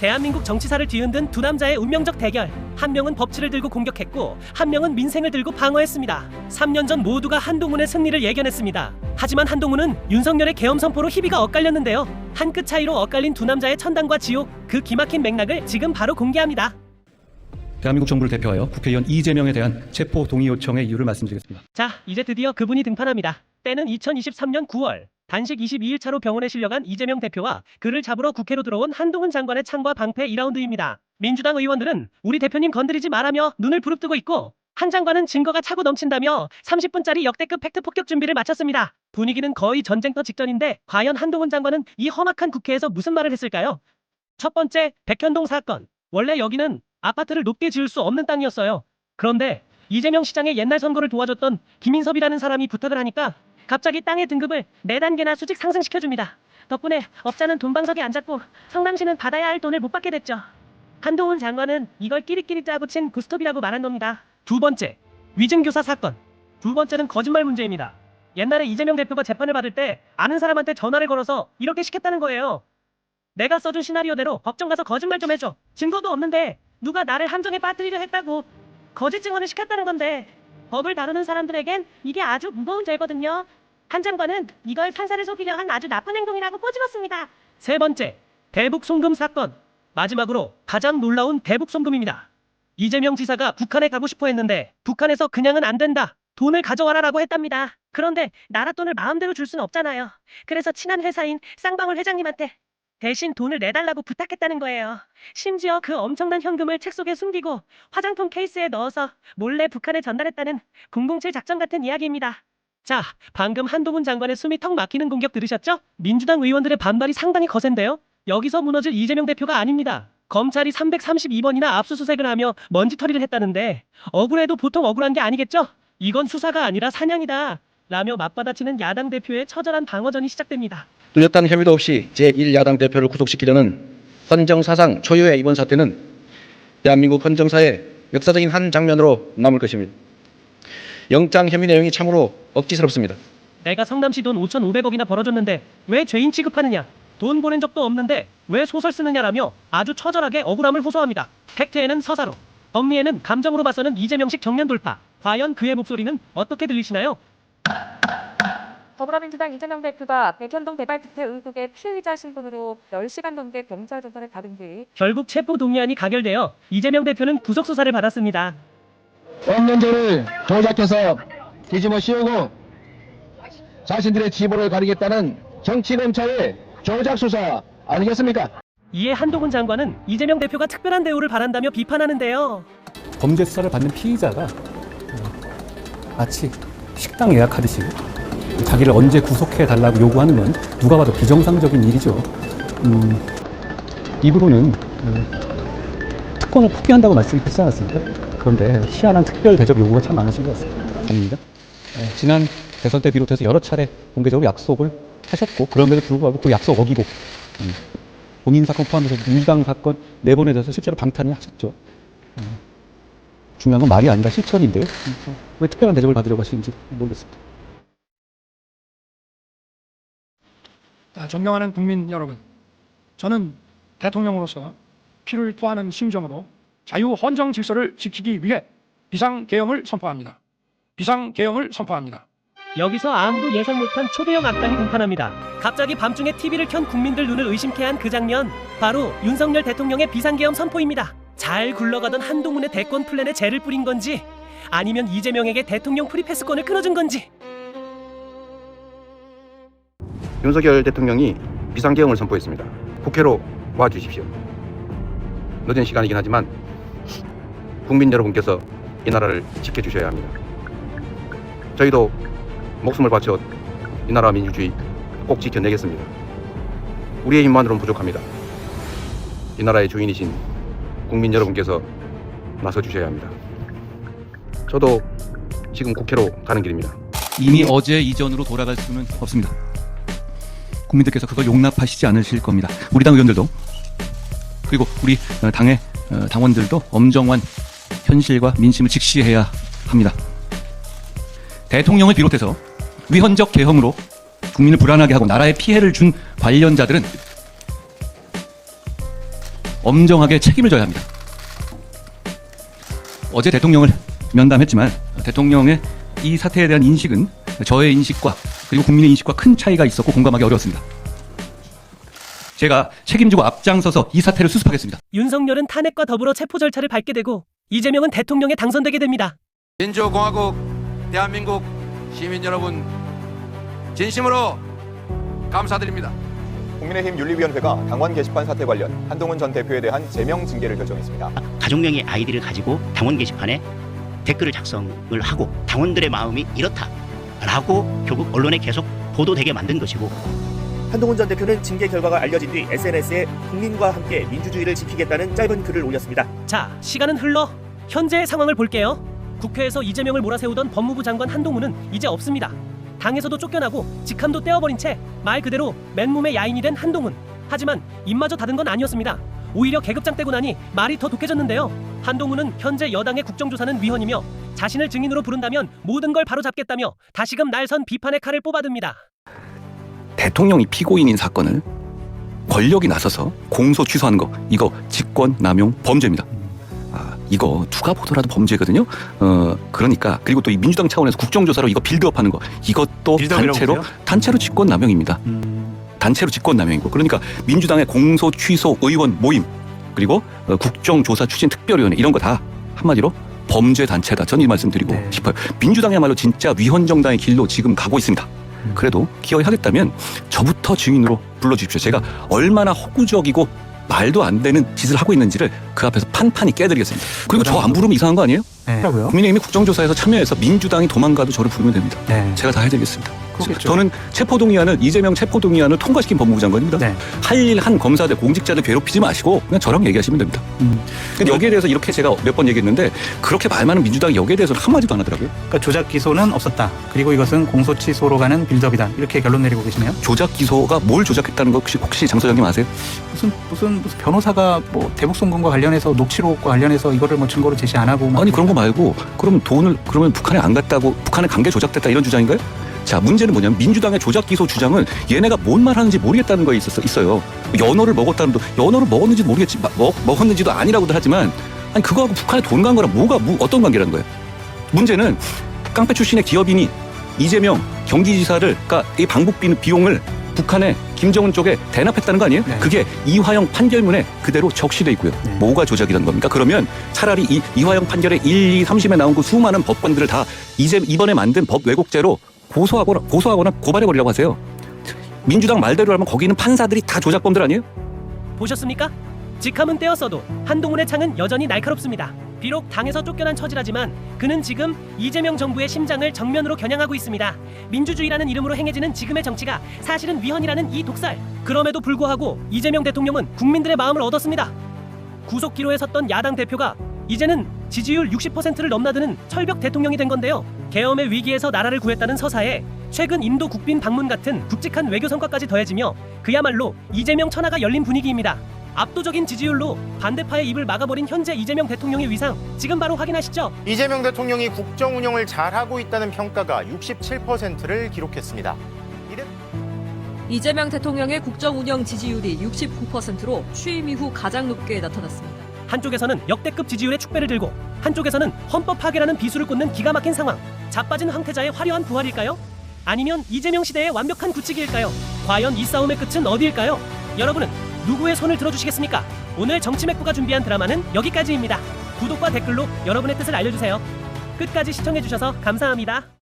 대한민국 정치사를 뒤흔든 두 남자의 운명적 대결. 한 명은 법치를 들고 공격했고 한 명은 민생을 들고 방어했습니다. 3년 전 모두가 한동훈의 승리를 예견했습니다. 하지만 한동훈은 윤석열의 계엄 선포로 희비가 엇갈렸는데요. 한 끗 차이로 엇갈린 두 남자의 천당과 지옥, 그 기막힌 맥락을 지금 바로 공개합니다. 대한민국 정부를 대표하여 국회의원 이재명에 대한 체포 동의 요청의 이유를 말씀드리겠습니다. 자, 이제 드디어 그분이 등판합니다. 때는 2023년 9월. 단식 22일 차로 병원에 실려간 이재명 대표와 그를 잡으러 국회로 들어온 한동훈 장관의 창과 방패 2라운드입니다. 민주당 의원들은 우리 대표님 건드리지 말라며 눈을 부릅뜨고 있고, 한 장관은 증거가 차고 넘친다며 30분짜리 역대급 팩트 폭격 준비를 마쳤습니다. 분위기는 거의 전쟁터 직전인데 과연 한동훈 장관은 이 험악한 국회에서 무슨 말을 했을까요? 첫 번째, 백현동 사건. 원래 여기는 아파트를 높게 지을 수 없는 땅이었어요. 그런데 이재명 시장의 옛날 선거를 도와줬던 김인섭이라는 사람이 부탁을 하니까 갑자기 땅의 등급을 4단계나 수직 상승시켜줍니다. 덕분에 업자는 돈방석에 앉았고 성남시는 받아야 할 돈을 못 받게 됐죠. 한동훈 장관은 이걸 끼리끼리 짜고 친 구스톱이라고 말한 겁니다. 두 번째, 위증교사 사건. 두 번째는 거짓말 문제입니다. 옛날에 이재명 대표가 재판을 받을 때 아는 사람한테 전화를 걸어서 이렇게 시켰다는 거예요. 내가 써준 시나리오대로 법정 가서 거짓말 좀 해줘. 증거도 없는데 누가 나를 함정에 빠뜨리려 했다고 거짓 증언을 시켰다는 건데, 법을 다루는 사람들에겐 이게 아주 무거운 죄거든요. 한 장관은 이걸 판사를 속이려 한 아주 나쁜 행동이라고 꼬집었습니다. 세 번째, 대북 송금 사건. 마지막으로 가장 놀라운 대북 송금입니다. 이재명 지사가 북한에 가고 싶어 했는데 북한에서 그냥은 안 된다, 돈을 가져와라라고 했답니다. 그런데 나라 돈을 마음대로 줄 수는 없잖아요. 그래서 친한 회사인 쌍방울 회장님한테 대신 돈을 내달라고 부탁했다는 거예요. 심지어 그 엄청난 현금을 책 속에 숨기고 화장품 케이스에 넣어서 몰래 북한에 전달했다는 007 작전 같은 이야기입니다. 자, 방금 한동훈 장관의 숨이 턱 막히는 공격 들으셨죠? 민주당 의원들의 반발이 상당히 거센데요. 여기서 무너질 이재명 대표가 아닙니다. 검찰이 332번이나 압수수색을 하며 먼지털이를 했다는데 억울해도 보통 억울한 게 아니겠죠? 이건 수사가 아니라 사냥이다 라며 맞받아치는 야당 대표의 처절한 방어전이 시작됩니다. 뚜렷한 혐의도 없이 제1야당 대표를 구속시키려는 헌정사상 초유의 이번 사태는 대한민국 헌정사의 역사적인 한 장면으로 남을 것입니다. 영장 혐의 내용이 참으로 억지스럽습니다. 내가 성남시 돈 5,500억이나 벌어줬는데 왜 죄인 취급하느냐, 돈 보낸 적도 없는데 왜 소설 쓰느냐라며 아주 처절하게 억울함을 호소합니다. 팩트에는 서사로, 법리에는 감정으로 맞서는 이재명식 정면 돌파. 과연 그의 목소리는 어떻게 들리시나요? 더불어민주당 이재명 대표가 백현동 개발투태 의혹의 피의자 신분으로 10시간 넘게 경찰 조사를 받은 뒤 결국 체포 동의안이 가결되어 이재명 대표는 구속 수사를 받았습니다. 없는 죄를 조작해서 뒤집어 씌우고 자신들의 치부를 가리겠다는 정치검찰의 조작수사 아니겠습니까? 이에 한동훈 장관은 이재명 대표가 특별한 대우를 바란다며 비판하는데요. 범죄 수사를 받는 피의자가 마치 식당 예약하듯이 자기를 언제 구속해달라고 요구하는 건 누가 봐도 비정상적인 일이죠. 입으로는 특권을 포기한다고 말씀하시지 않았습니까? 그런데 희한한 특별 대접 요구가 참 많으신 것 같습니다. 지난 대선 때 비롯해서 여러 차례 공개적으로 약속을 하셨고, 그럼에도 불구하고 그 약속 어기고 본인 사건 포함해서 민주당 사건 내보내 대해서 실제로 방탄을 하셨죠. 중요한 건 말이 아니라 실천인데요. 왜 특별한 대접을 받으려고 하시는지 모르겠습니다. 존경하는 국민 여러분, 저는 대통령으로서 피를 토하는 심정으로 자유 헌정 질서를 지키기 위해 비상계엄을 선포합니다. 비상계엄을 선포합니다. 여기서 아무도 예상 못한 초대형 악당이 등판합니다. 갑자기 밤중에 TV를 켠 국민들 눈을 의심케 한 그 장면, 바로 윤석열 대통령의 비상계엄 선포입니다. 잘 굴러가던 한동훈의 대권 플랜에 재를 뿌린 건지, 아니면 이재명에게 대통령 프리패스권을 끊어준 건지. 윤석열 대통령이 비상계엄을 선포했습니다. 국회로 와주십시오. 늦은 시간이긴 하지만 국민 여러분께서 이 나라를 지켜주셔야 합니다. 저희도 목숨을 바쳐 이 나라 민주주의 꼭 지켜내겠습니다. 우리의 힘만으로는 부족합니다. 이 나라의 주인이신 국민 여러분께서 나서주셔야 합니다. 저도 지금 국회로 가는 길입니다. 이미 어제 이전으로 돌아갈 수는 없습니다. 국민들께서 그걸 용납하시지 않으실 겁니다. 우리 당 의원들도, 그리고 우리 당의 당원들도 엄정한 현실과 민심을 직시해야 합니다. 대통령을 비롯해서 위헌적 계엄으로 국민을 불안하게 하고 나라에 피해를 준 관련자들은 엄정하게 책임을 져야 합니다. 어제 대통령을 면담했지만 대통령의 이 사태에 대한 인식은 저의 인식과 그리고 국민의 인식과 큰 차이가 있었고 공감하기 어려웠습니다. 제가 책임지고 앞장서서 이 사태를 수습하겠습니다. 윤석열은 탄핵과 더불어 체포 절차를 밟게 되고 이재명은 대통령에 당선되게 됩니다. 민주공화국 대한민국 시민 여러분 진심으로 감사드립니다. 국민의힘 윤리위원회가 당원 게시판 사태 관련 한동훈 전 대표에 대한 제명 징계를 결정했습니다. 가족명의 아이디를 가지고 당원 게시판에 댓글을 작성을 하고 당원들의 마음이 이렇다라고 결국 언론에 계속 보도되게 만든 것이고, 한동훈 전 대표는 징계 결과가 알려진 뒤 SNS에 국민과 함께 민주주의를 지키겠다는 짧은 글을 올렸습니다. 자, 시간은 흘러 현재의 상황을 볼게요. 국회에서 이재명을 몰아세우던 법무부 장관 한동훈은 이제 없습니다. 당에서도 쫓겨나고 직함도 떼어버린 채 말 그대로 맨몸의 야인이 된 한동훈. 하지만 입마저 닫은 건 아니었습니다. 오히려 계급장 떼고 나니 말이 더 독해졌는데요. 한동훈은 현재 여당의 국정조사는 위헌이며 자신을 증인으로 부른다면 모든 걸 바로잡겠다며 다시금 날선 비판의 칼을 뽑아듭니다. 대통령이 피고인인 사건을 권력이 나서서 공소 취소하는 거, 이거 직권남용 범죄입니다. 이거 누가 보더라도 범죄거든요. 그러니까 그리고 또 이 민주당 차원에서 국정조사로 이거 빌드업하는 거, 이것도 단체로 직권남용입니다. 단체로 직권남용이고, 그러니까 민주당의 공소 취소 의원 모임 그리고 국정조사 추진 특별위원회 이런 거 다 한마디로 범죄 단체다. 저는 이 말씀드리고 싶어요. 민주당이야말로 진짜 위헌 정당의 길로 지금 가고 있습니다. 그래도 기어이 하겠다면 저부터 증인으로 불러주십시오. 제가 얼마나 허구적이고 말도 안 되는 짓을 하고 있는지를 그 앞에서 판판히 깨드리겠습니다. 그리고 저 안 부르면 이상한 거 아니에요? 국민의힘이 국정조사에서 참여해서 민주당이 도망가도 저를 부르면 됩니다. 제가 다 해드리겠습니다. 저는 이재명 체포동의안을 통과시킨 법무부 장관입니다. 할 일 한 검사들, 공직자들 괴롭히지 마시고 그냥 저랑 얘기하시면 됩니다. 근데 여기에 대해서 이렇게 제가 몇 번 얘기했는데 그렇게 말 많은 민주당이 여기에 대해서는 한마디도 안 하더라고요. 그러니까 조작 기소는 없었다. 그리고 이것은 공소 취소로 가는 빌드업이다. 이렇게 결론 내리고 계시네요. 조작 기소가 뭘 조작했다는 거 혹시 장 소장님 아세요? 무슨 변호사가 뭐 대북송금과 관련해서 녹취록과 관련해서 이거를 뭐 증거로 제시 안 하고 아니 그런 거 말고 그러면 북한에 안 갔다고 북한에 간 게 조작됐다 이런 주장인가요? 자, 문제는 뭐냐면 민주당의 조작 기소 주장은 얘네가 뭔 말 하는지 모르겠다는 거에 있어요. 연어를 먹었다는 연어를 먹었는지도 모르겠지, 먹었는지도 아니라고도 하지만 아니 그거하고 북한에 돈 간 거랑 어떤 관계라는 거예요? 문제는 깡패 출신의 기업인이 이재명 경기지사를 그러니까 이 방북 비용을 북한에 김정은 쪽에 대납했다는 거 아니에요? 그게 이화영 판결문에 그대로 적시돼 있고요. 뭐가 조작이라는 겁니까? 그러면 차라리 이 이화영 판결의 1, 2, 3심에 나온 그 수많은 법관들을 다 이번에 만든 법 왜곡죄로 고소하거나 고발해버리라고 하세요. 민주당 말대로 하면 거기 있는 판사들이 다 조작범들 아니에요? 보셨습니까? 직함은 떼었어도 한동훈의 창은 여전히 날카롭습니다. 비록 당에서 쫓겨난 처지라지만 그는 지금 이재명 정부의 심장을 정면으로 겨냥하고 있습니다. 민주주의라는 이름으로 행해지는 지금의 정치가 사실은 위헌이라는 이 독살. 그럼에도 불구하고 이재명 대통령은 국민들의 마음을 얻었습니다. 구속 기로에 섰던 야당 대표가 이제는 지지율 60%를 넘나드는 철벽 대통령이 된 건데요. 계엄의 위기에서 나라를 구했다는 서사에 최근 인도 국빈 방문 같은 굵직한 외교 성과까지 더해지며 그야말로 이재명 천하가 열린 분위기입니다. 압도적인 지지율로 반대파의 입을 막아버린 현재 이재명 대통령의 위상, 지금 바로 확인하시죠. 이재명 대통령이 국정 운영을 잘하고 있다는 평가가 67%를 기록했습니다. 이재명 대통령의 국정 운영 지지율이 69%로 취임 이후 가장 높게 나타났습니다. 한쪽에서는 역대급 지지율의 축배를 들고 한쪽에서는 헌법 파괴라는 비수를 꽂는 기가 막힌 상황. 자빠진 황태자의 화려한 부활일까요? 아니면 이재명 시대의 완벽한 굳히기일까요? 과연 이 싸움의 끝은 어디일까요? 여러분은 누구의 손을 들어주시겠습니까? 오늘 정치맥부가 준비한 드라마는 여기까지입니다. 구독과 댓글로 여러분의 뜻을 알려주세요. 끝까지 시청해주셔서 감사합니다.